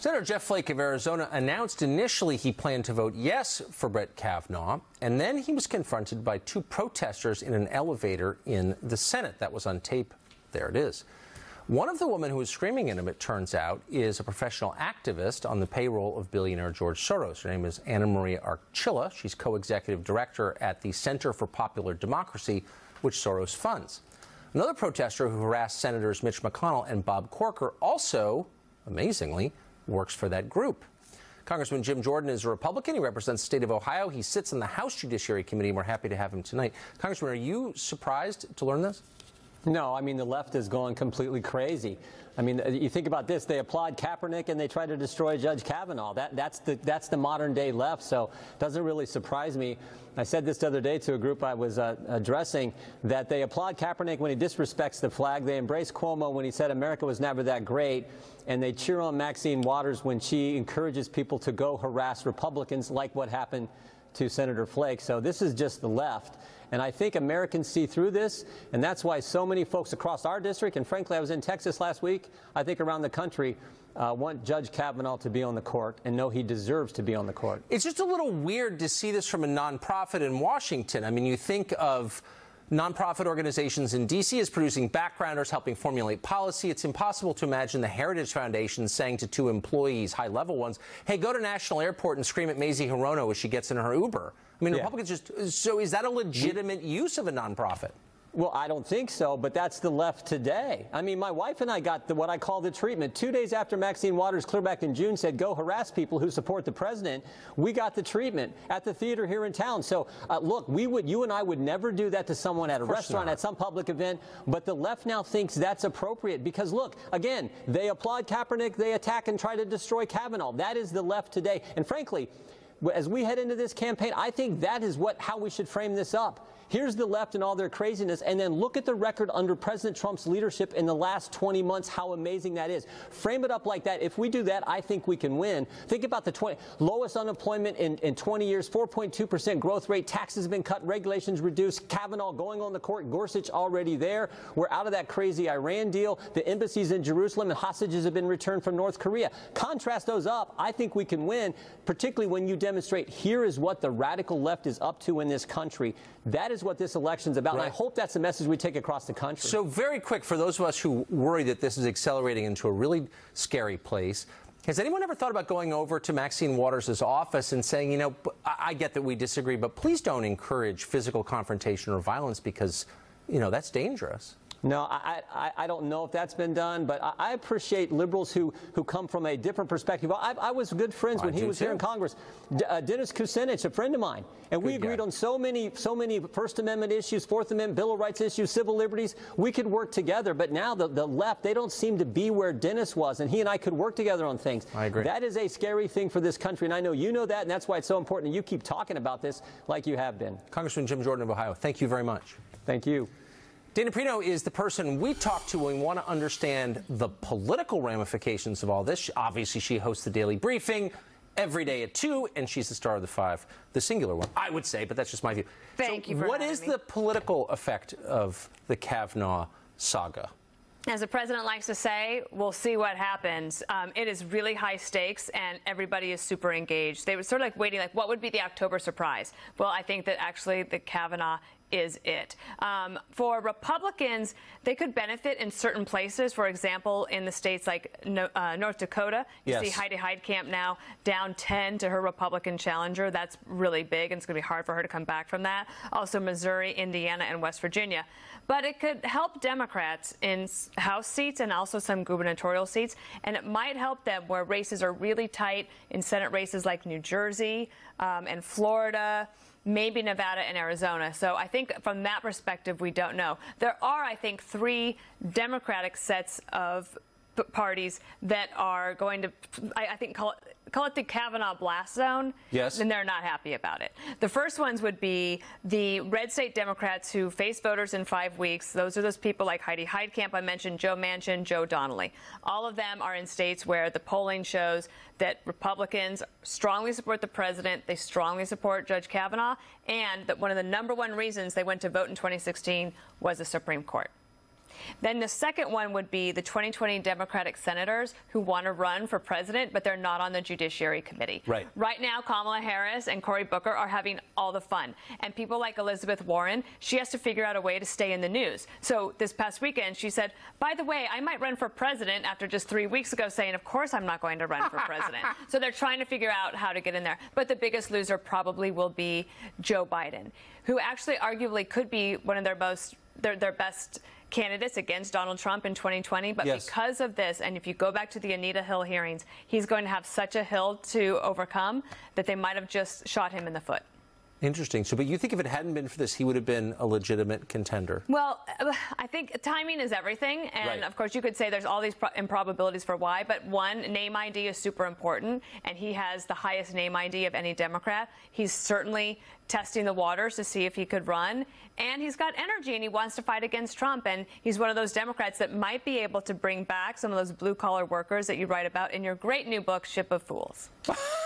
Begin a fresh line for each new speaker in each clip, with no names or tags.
Senator Jeff Flake of Arizona announced initially he planned to vote yes for Brett Kavanaugh, and then he was confronted by two protesters in an elevator in the Senate. That was on tape. There it is. One of the women who was screaming at him, it turns out, is a professional activist on the payroll of billionaire George Soros. Her name is Anna Maria Archila. She's co-executive director at the Center for Popular Democracy, which Soros funds. Another protester who harassed Senators Mitch McConnell and Bob Corker also, amazingly, works for that group. Congressman Jim Jordan is a Republican. He represents the state of Ohio. He sits on the House Judiciary Committee, and we're happy to have him tonight. Congressman, are you surprised to learn this?
No, I mean, the left is going completely crazy. I mean, you think about this. They applaud Kaepernick and they try to destroy Judge Kavanaugh. That's the modern day left, so it doesn't really surprise me. I said this the other day to a group I was addressing, that they applaud Kaepernick when he disrespects the flag. They embrace Cuomo when he said America was never that great. And they cheer on Maxine Waters when she encourages people to go harass Republicans, like what happened to Senator Flake. So this is just the left. And I think Americans see through this, and that's why so many folks across our district, and frankly, I was in Texas last week, I think around the country, want Judge Kavanaugh to be on the court and know he deserves to be on the court.
It's just a little weird to see this from a nonprofit in Washington. I mean, you think of nonprofit organizations in D.C. as producing backgrounders, helping formulate policy. It's impossible to imagine the Heritage Foundation saying to two employees, high-level ones, hey, go to National Airport and scream at Mazie Hirono as she gets in her Uber. I mean, Republicans just... So is that a legitimate use of a nonprofit?
Well, I don't think so, but that's the left today. I mean, my wife and I got what I call the treatment. 2 days after Maxine Waters, clear back in June, said, go harass people who support the president, we got the treatment at the theater here in town. So, look, you and I would never do that to someone at a restaurant, at some public event, but the left now thinks that's appropriate because, look, again, they applaud Kaepernick, they attack and try to destroy Kavanaugh. That is the left today. And frankly, as we head into this campaign, I think that is how we should frame this up. Here's the left and all their craziness, and then look at the record under President Trump's leadership in the last 20 months, how amazing that is. Frame it up like that. If we do that, I think we can win. Think about the lowest unemployment in 20 years, 4.2% growth rate, taxes have been cut, regulations reduced, Kavanaugh going on the court, Gorsuch already there. We're out of that crazy Iran deal. The embassies in Jerusalem and hostages have been returned from North Korea. Contrast those up, I think we can win, particularly when you demonstrate here is what the radical left is up to in this country. That is what this election's about, and I hope that's the message we take across the country.
So very quick, for those of us who worry that this is accelerating into a really scary place, has anyone ever thought about going over to Maxine Waters' office and saying, you know, I get that we disagree, but please don't encourage physical confrontation or violence because, you know, that's dangerous?
No, I don't know if that's been done, but I appreciate liberals who come from a different perspective. I was good friends when he was here in Congress. Dennis Kucinich, a friend of mine, and we agreed on so many First Amendment issues, Fourth Amendment, Bill of Rights issues, civil liberties. We could work together, but now the left, they don't seem to be where Dennis was, and he and I could work together on things.
I agree.
That is a scary thing for this country, and I know you know that, and that's why it's so important that you keep talking about this like you have been.
Congressman Jim Jordan of Ohio, thank you very much.
Thank you.
Dana Perino is the person we talk to when we want to understand the political ramifications of all this. Obviously, she hosts the Daily Briefing every day at 2, and she's the star of the 5, the singular one, I would say, but that's just my view.
Thank you for
what
having
is
me.
the political effect of the Kavanaugh saga?
As the president likes to say, we'll see what happens. It is really high stakes, and everybody is super engaged. They were sort of like waiting, like, what would be the October surprise? Well, I think that actually the Kavanaugh is it. For Republicans, they could benefit in certain places. For example, in the states like North Dakota, you see Heidi Heitkamp now down 10 to her Republican challenger. That's really big, and it's going to be hard for her to come back from that. Also Missouri, Indiana, and West Virginia. But it could help Democrats in House seats and also some gubernatorial seats, and it might help them where races are really tight in Senate races like New Jersey and Florida, maybe Nevada and Arizona. So I think from that perspective, we don't know. There are, I think, 3 Democratic sets of parties that are going to, I think, call it the Kavanaugh blast zone.
Yes.
And they're not happy about it. The first ones would be the red state Democrats who face voters in 5 weeks. Those are those people like Heidi Heitkamp, I mentioned, Joe Manchin, Joe Donnelly. All of them are in states where the polling shows that Republicans strongly support the president, they strongly support Judge Kavanaugh, and that one of the #1 reasons they went to vote in 2016 was the Supreme Court. Then the second one would be the 2020 Democratic senators who want to run for president, but they're not on the Judiciary Committee.
Right.
Right now, Kamala Harris and Cory Booker are having all the fun. And people like Elizabeth Warren, she has to figure out a way to stay in the news. So this past weekend, she said, by the way, I might run for president, after just 3 weeks ago saying, of course I'm not going to run for president. So they're trying to figure out how to get in there. But the biggest loser probably will be Joe Biden, who actually arguably could be one of their best candidates against Donald Trump in 2020. But
yes,
because of this, and if you go back to the Anita Hill hearings, he's going to have such a hill to overcome that they might have just shot him in the foot.
Interesting. So, but you think if it hadn't been for this, he would have been a legitimate contender?
Well, I think timing is everything. And,
right,
of course, you could say there's all these improbabilities for why. But one, name ID is super important. And he has the highest name ID of any Democrat. He's certainly testing the waters to see if he could run. And he's got energy, and he wants to fight against Trump. And he's one of those Democrats that might be able to bring back some of those blue-collar workers that you write about in your great new book, Ship of Fools,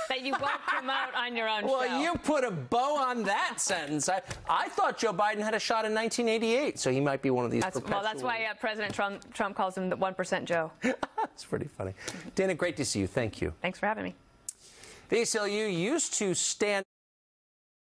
that you won't promote on your own show.
Well, you put a bow on that sentence. I thought Joe Biden had a shot in 1988, so he might be one of these perpetual...
Well, that's why President Trump calls him the 1% Joe.
That's pretty funny. Dana, great to see you. Thank you.
Thanks for having me.
The ACLU used to stand...